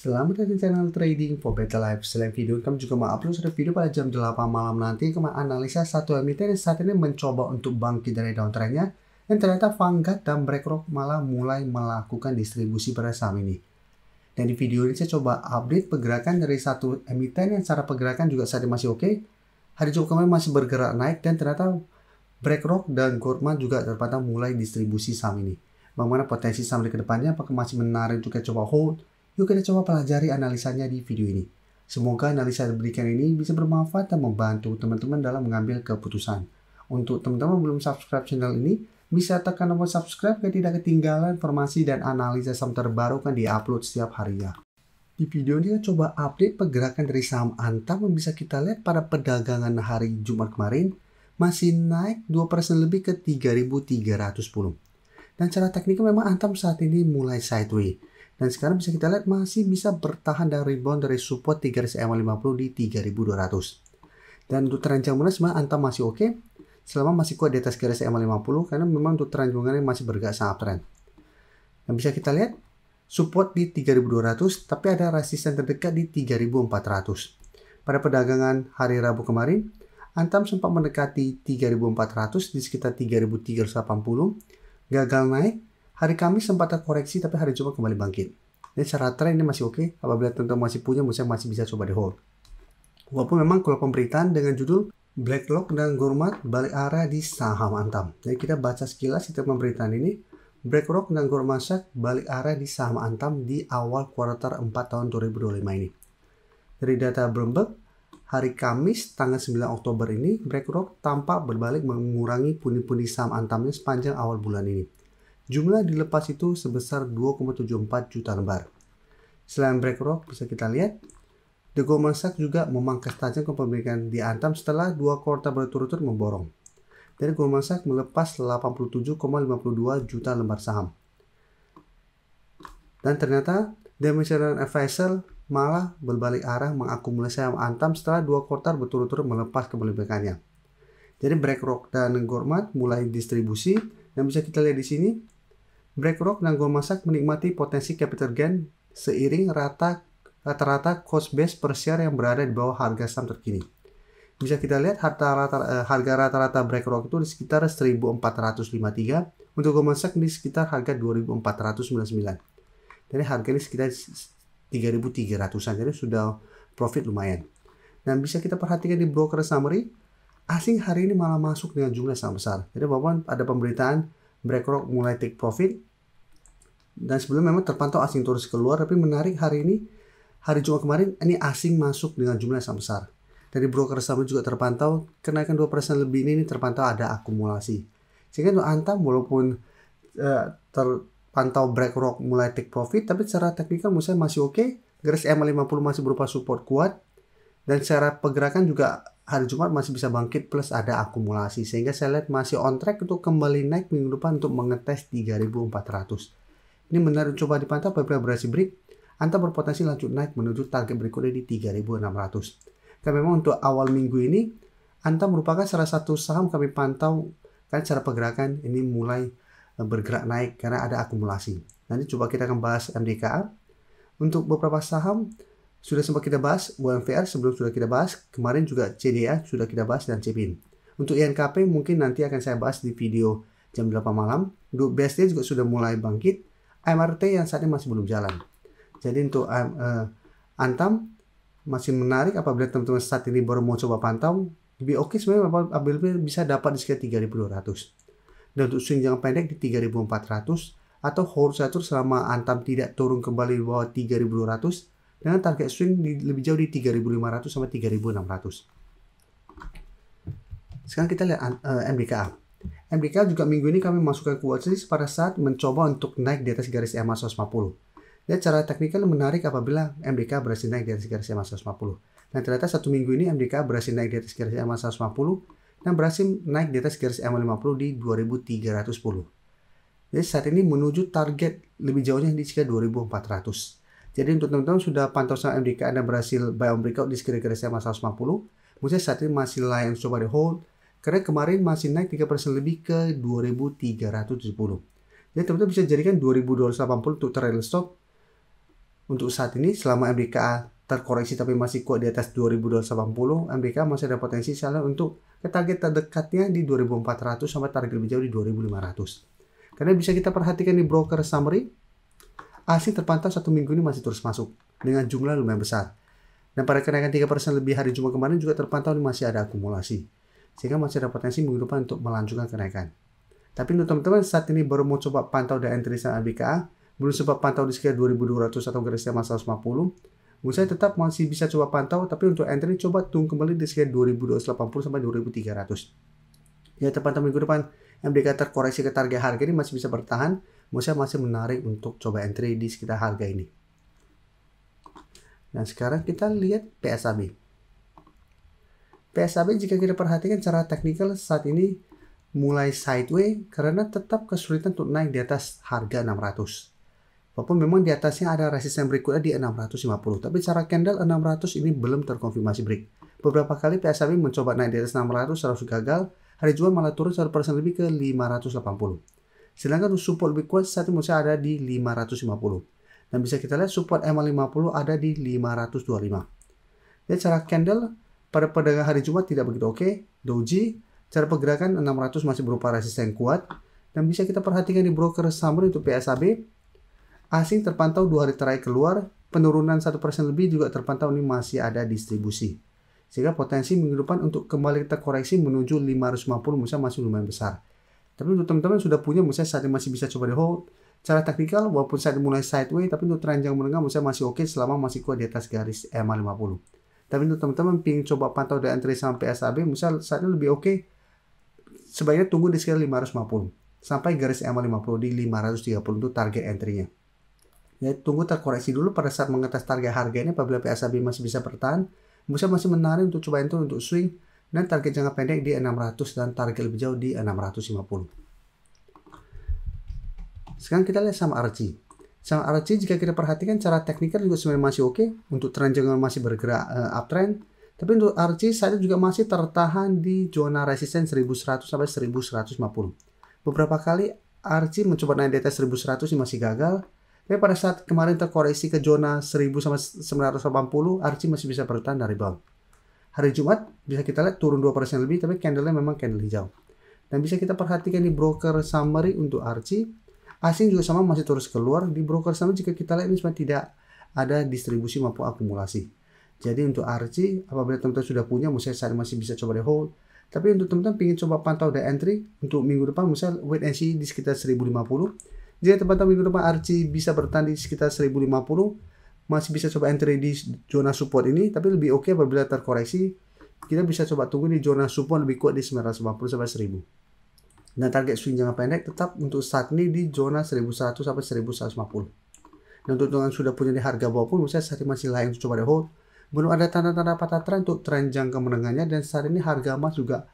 Selamat datang di channel Trading for Better Life. Selain video, kami juga mengupload satu video pada jam 8 malam nanti kami analisa satu emiten yang saat ini mencoba untuk bangkit dari downtrendnya, dan ternyata Vanguard dan BlackRock malah mulai melakukan distribusi pada saham ini. Dan di video ini saya coba update pergerakan dari satu emiten yang secara pergerakan juga saat ini masih oke. Hari Jumat kemarin masih bergerak naik dan ternyata BlackRock dan Goldman juga terpantau mulai distribusi saham ini. Bagaimana potensi saham di kedepannya, apakah masih menarik juga coba hold? Yuk kita coba pelajari analisanya di video ini. Semoga analisa yang diberikan ini bisa bermanfaat dan membantu teman-teman dalam mengambil keputusan. Untuk teman-teman belum subscribe channel ini, bisa tekan tombol subscribe agar tidak ketinggalan informasi dan analisa saham terbaru kan diupload setiap harinya. Di video ini kita coba update pergerakan dari saham Antam yang bisa kita lihat pada perdagangan hari Jumat kemarin masih naik 2% lebih ke 3.310. Dan secara teknikal memang Antam saat ini mulai sideways. Dan sekarang bisa kita lihat masih bisa bertahan dari rebound dari support 350 di 3200. Dan untuk tren jangkauan sebenarnya Antam masih oke selama masih kuat di atas garis 50 karena memang untuk tren jangkauannya masih bergerak sangat tren. Dan bisa kita lihat support di 3200 tapi ada resisten terdekat di 3400. Pada perdagangan hari Rabu kemarin Antam sempat mendekati 3400 di sekitar 3380, gagal naik. Hari Kamis sempat terkoreksi tapi hari Jumat kembali bangkit. Dan secara tren ini masih oke. Apabila teman-teman masih punya, masih bisa coba di hold. Walaupun memang kalau pemberitaan dengan judul BlackRock dan Goldman balik arah di saham Antam. Jadi kita baca sekilas kita pemberitaan ini. BlackRock dan Goldman Sachs balik arah di saham Antam di awal kuartal 4 tahun 2025 ini. Dari data Bloomberg, hari Kamis tanggal 9 Oktober ini BlackRock tampak berbalik mengurangi pundi-pundi saham Antamnya sepanjang awal bulan ini. Jumlah dilepas itu sebesar 2,74 juta lembar. Selain BlackRock, bisa kita lihat, The Goldman Sachs juga memangkas tajam kepemilikan di Antam setelah 2 kuartal berturut-turut memborong. Jadi Goldman Sachs melepas 87,52 juta lembar saham. Dan ternyata Dimensional Advisor malah berbalik arah mengakumulasi saham Antam setelah 2 kuartal berturut-turut melepas kepemilikannya. Jadi BlackRock dan Goldman mulai distribusi, dan bisa kita lihat di sini, BlackRock dan Goldman Sachs menikmati potensi capital gain seiring rata-rata cost base per share yang berada di bawah harga saham terkini. Bisa kita lihat harga rata-rata BlackRock itu di sekitar 1.453, untuk Goldman Sachs di sekitar harga 2.499. Jadi harga ini sekitar 3.300an, jadi sudah profit lumayan. Dan bisa kita perhatikan di broker summary, asing hari ini malah masuk dengan jumlah sangat besar. Jadi walaupun ada pemberitaan BlackRock mulai take profit, dan sebelum memang terpantau asing terus keluar, tapi menarik hari ini, hari Jumat kemarin, ini asing masuk dengan jumlah sangat besar. Dari broker sama juga terpantau, kenaikan 2% lebih ini terpantau ada akumulasi. Sehingga untuk Antam walaupun terpantau BlackRock mulai take profit, tapi secara teknikal menurut saya masih oke. Garis M50 masih berupa support kuat, dan secara pergerakan juga hari Jumat masih bisa bangkit plus ada akumulasi. Sehingga saya lihat masih on track untuk kembali naik minggu depan untuk mengetes 3.400. Ini menarik coba dipantau apabila berhasil break. Antam berpotensi lanjut naik menuju target berikutnya di 3.600. Karena memang untuk awal minggu ini, Antam merupakan salah satu saham kami pantau kan secara pergerakan ini mulai bergerak naik karena ada akumulasi. Nanti coba kita akan bahas MDKA. Untuk beberapa saham, sudah sempat kita bahas, UMVR sebelum sudah kita bahas, kemarin juga CDA sudah kita bahas dan CPIN. Untuk INKP mungkin nanti akan saya bahas di video jam 8 malam. Untuk BSD juga sudah mulai bangkit. MRT yang saat ini masih belum jalan. Jadi untuk Antam masih menarik apabila teman-teman saat ini baru mau coba pantau. Lebih oke sebenarnya apabila bisa dapat di sekitar 3.200. Dan untuk swing jangka pendek di 3.400 atau hold satu selama Antam tidak turun kembali di bawah 3.200 dengan target swing lebih jauh di 3.500 sampai 3.600. Sekarang kita lihat MDKA. MDKA juga minggu ini kami masukkan ke watchlist pada saat mencoba untuk naik di atas garis EMA 150. Dan cara teknikal menarik apabila MDKA berhasil naik di atas garis EMA 150. Dan ternyata satu minggu ini MDKA berhasil naik di atas garis EMA 150 dan berhasil naik di atas garis EMA 50 di 2.310. Jadi saat ini menuju target lebih jauhnya di sekitar 2.400. Jadi untuk teman-teman sudah pantau saham MDKA dan berhasil buy on breakout di sekitar garis EMA 150, maksudnya saat ini masih layak coba di hold. Karena kemarin masih naik 3% lebih ke 2.370. Jadi teman-teman bisa jadikan 2.280 untuk trail stop Untuk saat ini selama MBKA terkoreksi tapi masih kuat di atas 2280, MBKA masih ada potensi seller untuk ke target terdekatnya di 2400 sampai target lebih jauh di 2500. Karena bisa kita perhatikan di broker summary, asing terpantau 1 minggu ini masih terus masuk dengan jumlah lumayan besar. Dan pada kenaikan 3% lebih hari Jumat kemarin juga terpantau ini masih ada akumulasi. Sehingga masih ada potensi minggu depan untuk melanjutkan kenaikan. Tapi untuk teman-teman saat ini baru mau coba pantau dan entry saham MBKA, belum sempat pantau di sekitar 2200 atau garis EMA 150, menurut saya tetap masih bisa coba pantau, tapi untuk entry coba tunggu kembali di sekitar 2280 sampai 2300. Ya, terpantau minggu depan MBKA terkoreksi ke target harga ini masih bisa bertahan, menurut saya masih menarik untuk coba entry di sekitar harga ini. Dan sekarang kita lihat PSAB. PSAB jika kita perhatikan secara teknikal saat ini mulai sideways karena tetap kesulitan untuk naik di atas harga 600. Walaupun memang di atasnya ada resisten berikutnya di 650, tapi secara candle 600 ini belum terkonfirmasi break. Beberapa kali PSAB mencoba naik di atas 600 selalu gagal, hari Jumat malah turun 1% lebih ke 580. Sedangkan untuk support lebih kuat saat ini ada di 550. Dan bisa kita lihat support MA50 ada di 525. Dan secara candle pada perdagangan hari Jumat tidak begitu oke. Doji, cara pergerakan 600 masih berupa resisten kuat. Dan bisa kita perhatikan di broker summary untuk PSAB, asing terpantau 2 hari terakhir keluar, penurunan 1% lebih juga terpantau ini masih ada distribusi. Sehingga potensi minggu depan untuk kembali kita koreksi menuju 550 misalnya masih lumayan besar. Tapi untuk teman-teman sudah punya misalnya saat ini masih bisa coba di hold. Secara teknikal walaupun saat ini mulai sideways, tapi untuk tren jangka menengah misalnya masih oke selama masih kuat di atas garis EMA 50. Tapi untuk teman-teman ingin coba pantau dan entry sampai PSAB misalnya saat ini lebih oke, sebaiknya tunggu di sekitar 550 sampai garis EMA 50 di 530 untuk target entry-nya. Ya, tunggu terkoreksi dulu pada saat mengetes target harga ini. Apabila PSAB masih bisa bertahan, masih menarik untuk coba entry untuk swing dan target jangka pendek di 600 dan target lebih jauh di 650. Sekarang kita lihat saham RC. Saham RC jika kita perhatikan secara teknikal juga sebenarnya masih oke untuk tren jangka masih bergerak uptrend. Tapi untuk RC saat ini juga masih tertahan di zona resisten 1100 sampai 1150. Beberapa kali RC mencoba naik di atas 1100 ini masih gagal. Tapi pada saat kemarin terkoreksi ke zona 1000 sampai 980, RC masih bisa bertahan dari bawah. Hari Jumat bisa kita lihat turun 2% lebih, tapi candle-nya memang candle hijau. Dan bisa kita perhatikan di broker summary untuk RC, asing juga sama masih terus keluar. Di broker summary jika kita lihat ini sebenarnya tidak ada distribusi maupun akumulasi. Jadi untuk RC, apabila teman-teman sudah punya, misalnya saat masih bisa coba di hold. Tapi untuk teman-teman ingin coba pantau dan entry untuk minggu depan, misalnya wait and see di sekitar 1050. Jika terpantau minggu depan RC bisa bertahan di sekitar 1050, masih bisa coba entry di zona support ini, tapi lebih oke apabila terkoreksi, kita bisa coba tunggu di zona support lebih kuat di 950 sampai 1000. Dan target swing jangka pendek tetap untuk saat ini di zona 1100 sampai 1150. Dan untuk yang sudah punya di harga bawah pun, misalnya saat ini masih layak untuk coba di hold. Belum ada tanda-tanda patah tren untuk tren jangka menengahnya, dan saat ini harga emas juga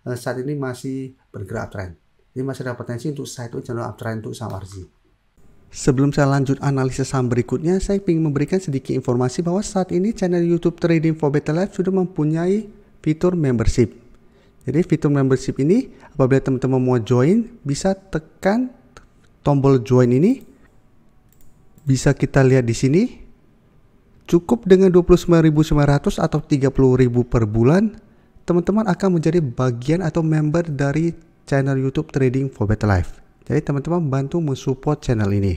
saat ini masih bergerak tren. Ini masih ada potensi untuk sideways channel uptrend untuk saham RC. Sebelum saya lanjut analisis saham berikutnya, saya ingin memberikan sedikit informasi bahwa saat ini channel YouTube Trading for Better Life sudah mempunyai fitur membership. Jadi fitur membership ini apabila teman-teman mau join, bisa tekan tombol join ini. Bisa kita lihat di sini. Cukup dengan 29.900 atau 30.000 per bulan, teman-teman akan menjadi bagian atau member dari channel YouTube Trading for Better Life. Jadi teman-teman bantu mensupport channel ini.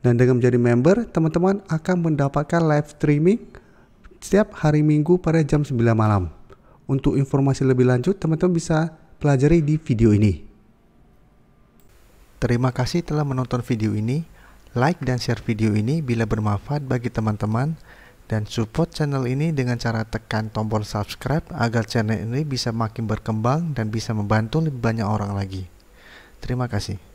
Dan dengan menjadi member, teman-teman akan mendapatkan live streaming setiap hari Minggu pada jam 9 malam. Untuk informasi lebih lanjut, teman-teman bisa pelajari di video ini. Terima kasih telah menonton video ini. Like dan share video ini bila bermanfaat bagi teman-teman. Dan support channel ini dengan cara tekan tombol subscribe agar channel ini bisa makin berkembang dan bisa membantu lebih banyak orang lagi. Terima kasih.